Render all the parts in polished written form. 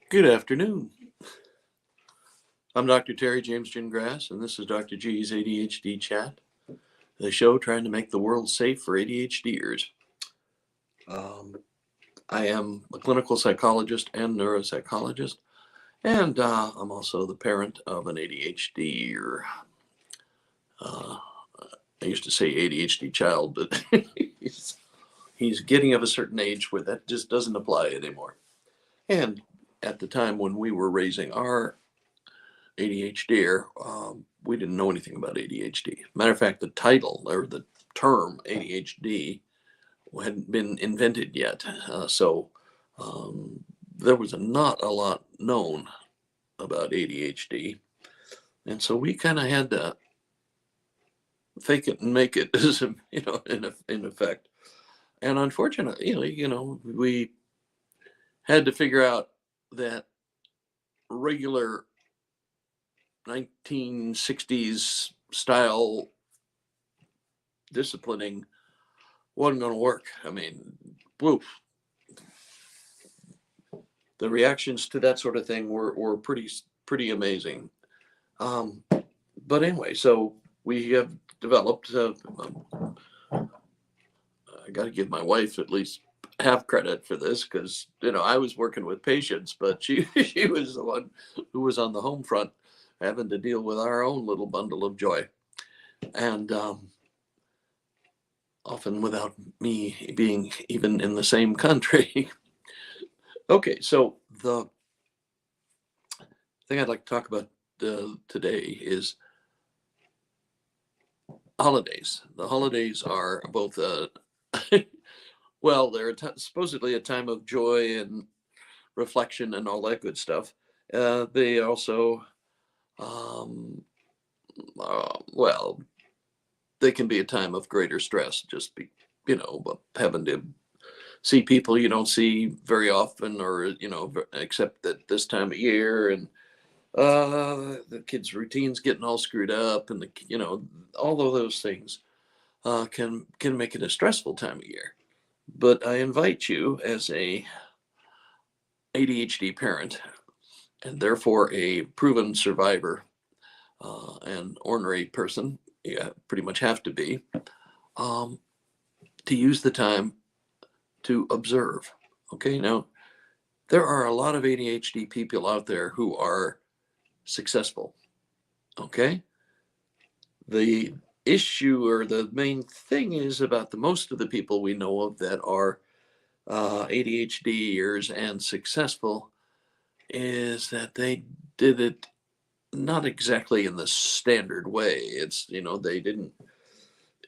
Good afternoon. I'm Dr. Terry James Gingrass, and this is Dr. G's ADHD Chat, the show trying to make the world safe for ADHDers. Um, I am a clinical psychologist and neuropsychologist, and I'm also the parent of an ADHD-er. Uh, I used to say ADHD child, but he's getting of a certain age where that just doesn't apply anymore. And at the time when we were raising our ADHD, we didn't know anything about ADHD. Matter of fact, the title or the term ADHD hadn't been invented yet. So there was not a lot known about ADHD. And so we kind of had to fake it and make it, in effect. And unfortunately, we had to figure out that regular 1960s style disciplining wasn't going to work. I mean, woof. The reactions to that sort of thing were pretty amazing. But anyway, so we have developed. I got to give my wife at least half credit for this because I was working with patients, but she was the one who was on the home front, having to deal with our own little bundle of joy, and often without me being even in the same country. Okay, so the thing I'd like to talk about today is holidays. The holidays are both, well, they're supposedly a time of joy and reflection and all that good stuff. They also, well, they can be a time of greater stress, just having to see people you don't see very often, or except at this time of year, and the kids' routines getting all screwed up, and all of those things can make it a stressful time of year. But I invite you, as a ADHD parent, and therefore a proven survivor and ornery person, you pretty much have to be, to use the time to observe. Okay, now there are a lot of ADHD people out there who are successful. Okay, the issue or the main thing is about the most of the people we know of that are ADHDers and successful is that they did it not exactly in the standard way. It's they didn't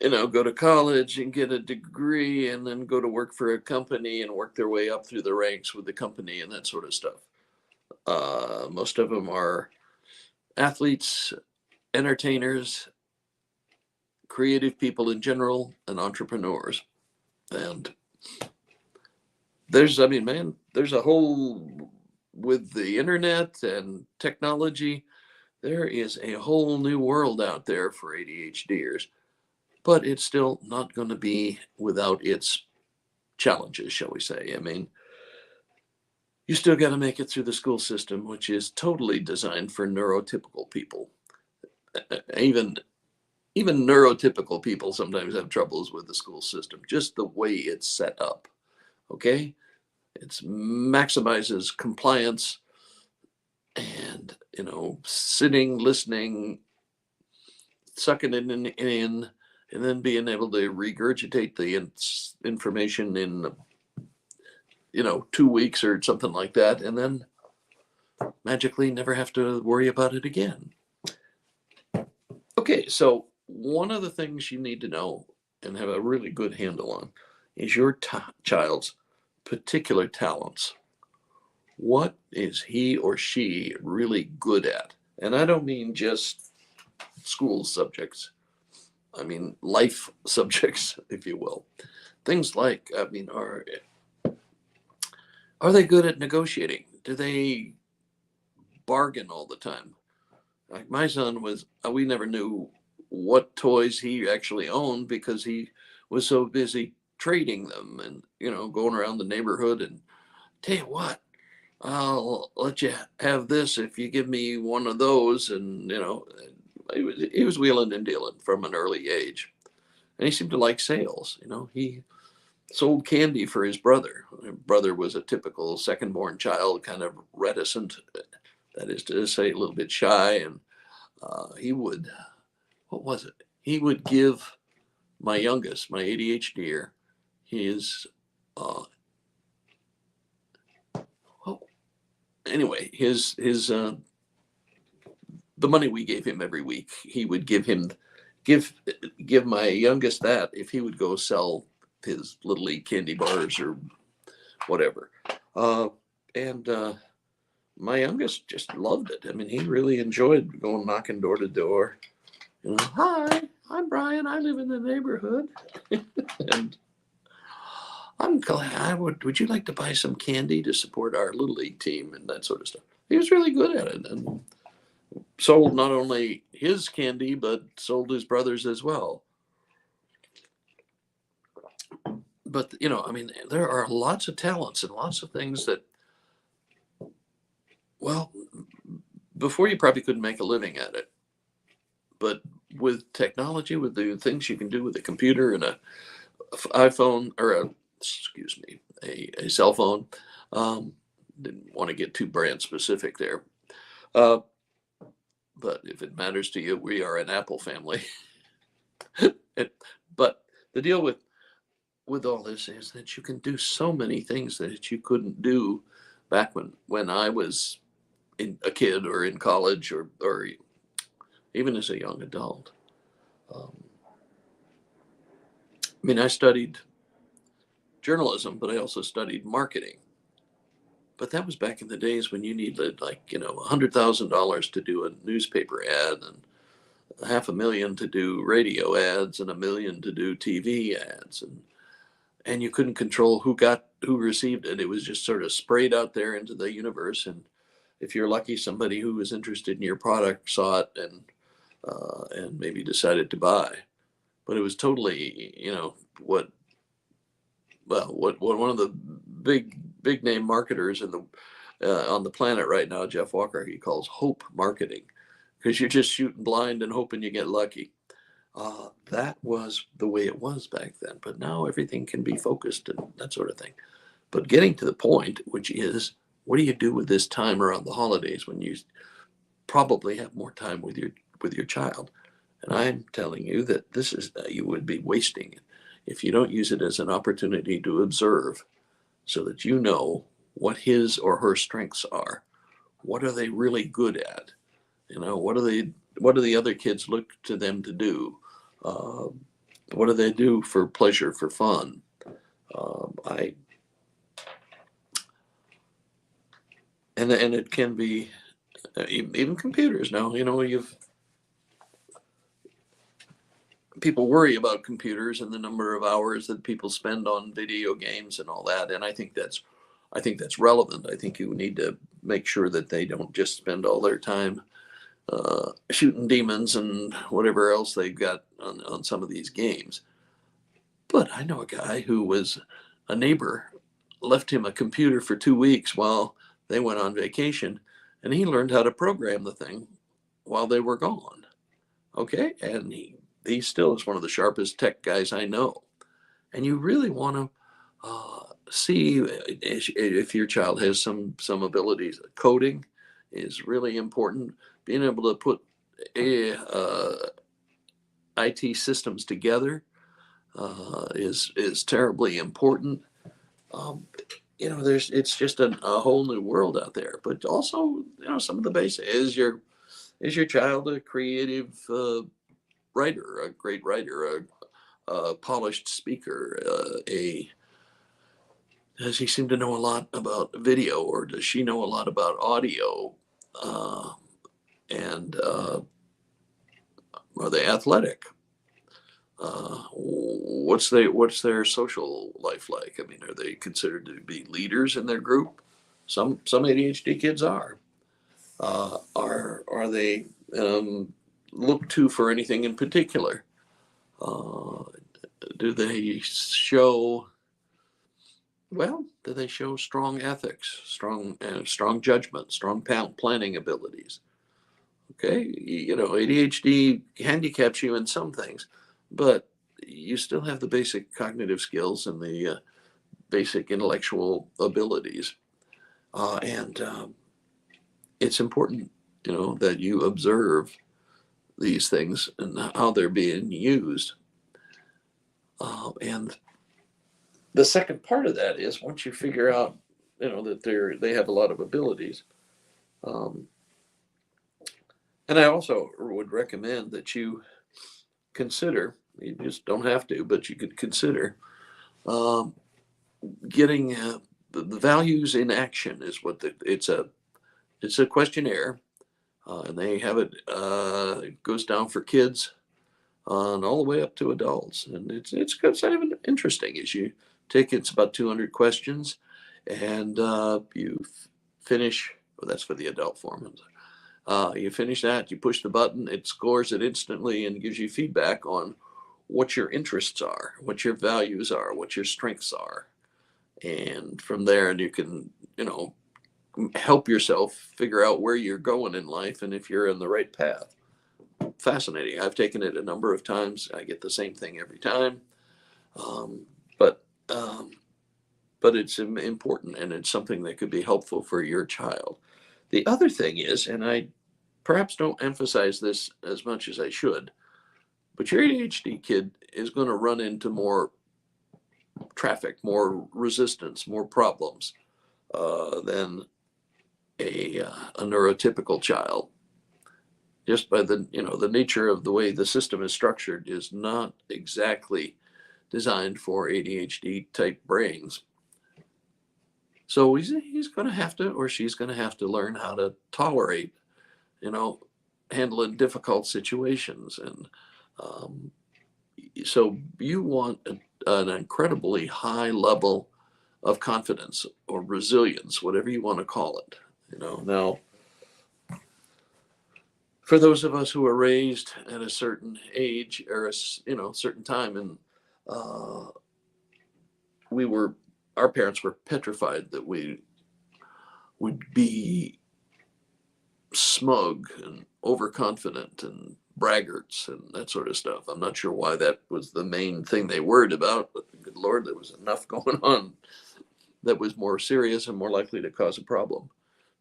go to college and get a degree and then go to work for a company and work their way up through the ranks with the company and that sort of stuff. Most of them are athletes, entertainers, creative people in general, and entrepreneurs. And there's a whole, with the internet and technology, there is a whole new world out there for ADHDers. But it's still not going to be without its challenges, shall we say. I mean, you still got to make it through the school system, which is totally designed for neurotypical people. Even neurotypical people sometimes have troubles with the school system, just the way it's set up. Okay? It maximizes compliance and, sitting, listening, sucking it in, and then being able to regurgitate the information in 2 weeks or something like that, and then magically never have to worry about it again. Okay, so one of the things you need to know and have a really good handle on is your child's particular talents. What is he or she really good at? And I don't mean just school subjects. I mean, life subjects, if you will. Things like, are they good at negotiating? Do they bargain all the time? Like my son we never knew what toys he actually owned because he was so busy trading them and, going around the neighborhood. And tell you what, I'll let you have this if you give me one of those. And, he was wheeling and dealing from an early age. And he seemed to like sales. He sold candy for his brother. His brother was a typical second born child, kind of reticent, that is to say, a little bit shy. And he would, what was it? He would give my youngest, my ADHDer, his, uh, well, anyway, the money we gave him every week, he would give give my youngest that if he would go sell his Little League candy bars or whatever. And my youngest just loved it. I mean, he really enjoyed going knocking door to door. Hi, I'm Brian. I live in the neighborhood, and I'm glad. Would you like to buy some candy to support our Little League team and that sort of stuff? He was really good at it, and sold not only his candy but sold his brothers as well. But I mean, there are lots of talents and lots of things that, well, before you probably couldn't make a living at it, but with technology, with the things you can do with a computer and a iPhone, or excuse me, a cell phone. Didn't want to get too brand specific there. Uh, but if it matters to you, we are an Apple family. But the deal with all this is that you can do so many things that you couldn't do back when I was a kid or in college or even as a young adult. I mean, I studied journalism, but I also studied marketing. But that was back in the days when you needed like $100,000 to do a newspaper ad, and $500,000 to do radio ads, and $1 million to do TV ads, and you couldn't control who received it. It was just sort of sprayed out there into the universe, and if you're lucky, somebody who was interested in your product saw it and maybe decided to buy. But it was totally, what one of the big name marketers in the on the planet right now, Jeff Walker, he calls hope marketing, because you're just shooting blind and hoping you get lucky. That was the way it was back then, but now everything can be focused and that sort of thing. But getting to the point, which is, what do you do with this time around the holidays when you probably have more time with your child? And I'm telling you that you would be wasting it if you don't use it as an opportunity to observe, so that you know what his or her strengths are. What are they really good at? What do the other kids look to them to do? Uh, what do they do for pleasure, for fun? I and it can be even computers now. You've people worry about computers and the number of hours that people spend on video games and all that, and I think that's relevant. I think you need to make sure that they don't just spend all their time shooting demons and whatever else they've got on some of these games. But I know a guy who was a neighbor, left him a computer for 2 weeks while they went on vacation, and he learned how to program the thing while they were gone. Okay, and he still is one of the sharpest tech guys I know. And you really want to see if your child has some abilities. Coding is really important. Being able to put IT systems together is terribly important. Um, it's just a whole new world out there. But also, some of the basics is your child a creative writer, a great writer, a polished speaker, does he seem to know a lot about video, or does she know a lot about audio? Uh, and Are they athletic? What's their social life like? I mean, are they considered to be leaders in their group? Some ADHD kids are. Are they looked to for anything in particular? Uh, do they show Well, do they show strong ethics, strong judgment, strong planning abilities? Okay, ADHD handicaps you in some things, but you still have the basic cognitive skills and the basic intellectual abilities, and it's important, that you observe these things and how they're being used. And the second part of that is once you figure out, that they have a lot of abilities. Um, and I also would recommend that you consider, you just don't have to, but you could consider um, getting the values in action is what it's a questionnaire, and they have it. It goes down for kids and all the way up to adults, and it's kind of interesting. As you take it's about 200 questions, and you finish. Well, that's for the adult form. You finish that, you push the button, it scores it instantly and gives you feedback on what your interests are, what your values are, what your strengths are. And from there, you can, help yourself figure out where you're going in life and if you're in the right path. Fascinating. I've taken it a number of times. I get the same thing every time. Um, but um, but it's important, and it's something that could be helpful for your child. The other thing is, and I perhaps don't emphasize this as much as I should, but your ADHD kid is going to run into more traffic, more resistance, more problems than a neurotypical child. Just by the nature of the way the system is structured is not exactly designed for ADHD type brains. So he's going to have to, or she's going to have to learn how to tolerate, you know, handling difficult situations. And um, so you want an incredibly high level of confidence or resilience, whatever you want to call it. Now, for those of us who are raised at a certain age or certain time, and uh, we were, our parents were petrified that we would be smug and overconfident and braggarts and that sort of stuff. I'm not sure why that was the main thing they worried about, but good Lord, there was enough going on that was more serious and more likely to cause a problem.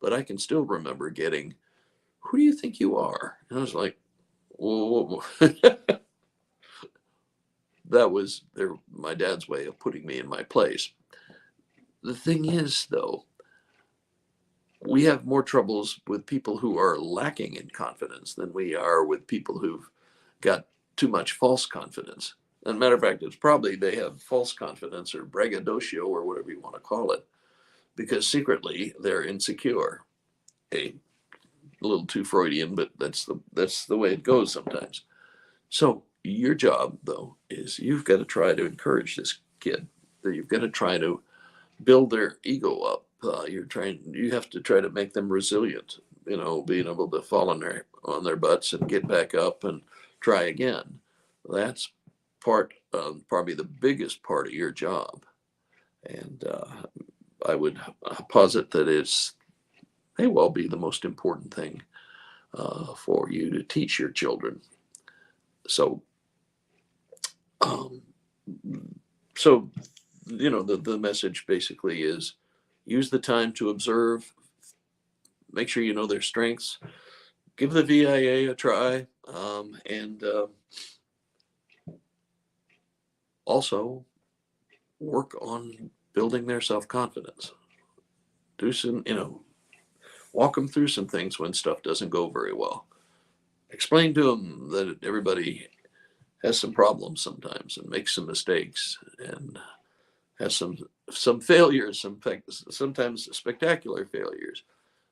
But I can still remember getting, "Who do you think you are?" And I was like, "Whoa." That was my dad's way of putting me in my place. The thing is, though, we have more troubles with people who are lacking in confidence than we are with people who've got too much false confidence. And matter of fact, it's probably they have false confidence or braggadocio or whatever you want to call it, because secretly they're insecure. A little too Freudian, but that's the way it goes sometimes. So your job, though, is you've got to try to encourage this kid. That you've got to try to build their ego up. You have to try to make them resilient. Being able to fall on their butts and get back up and try again. That's probably the biggest part of your job. And I would posit that it's may well be the most important thing for you to teach your children. So, um, so the message basically is use the time to observe, make sure you know their strengths, give the VIA a try, and also work on building their self-confidence. Do some, walk them through some things when stuff doesn't go very well. Explain to them that everybody has some problems sometimes and makes some mistakes and has some failures, sometimes spectacular failures.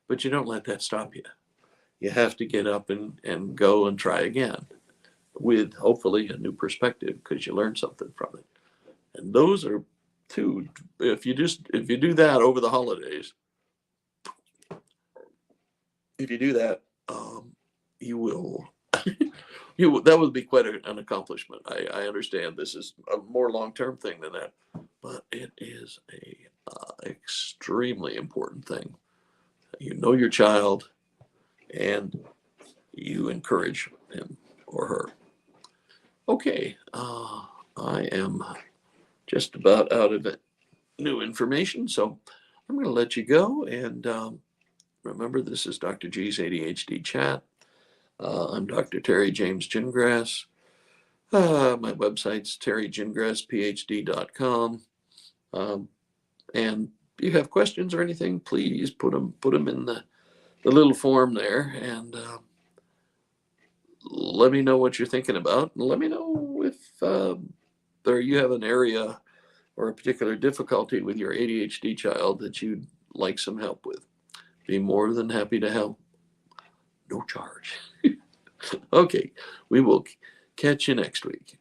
But you don't let that stop you. You have to get up and go and try again with hopefully a new perspective because you learned something from it. And those are two. If you do that over the holidays, if you do that, you will That would be quite an accomplishment. I understand this is a more long-term thing than that, but it is a extremely important thing. You know your child, and you encourage him or her. Okay, I am just about out of new information, so I'm going to let you go. And remember, this is Dr. G's ADHD Chat. I'm Dr. Terry James Gingrass. My website's terrygingrassphd.com. And if you have questions or anything, please put them in the little form there, and let me know what you're thinking about. And let me know if there you have an area or a particular difficulty with your ADHD child that you'd like some help with. Be more than happy to help. No charge. Okay, we will catch you next week.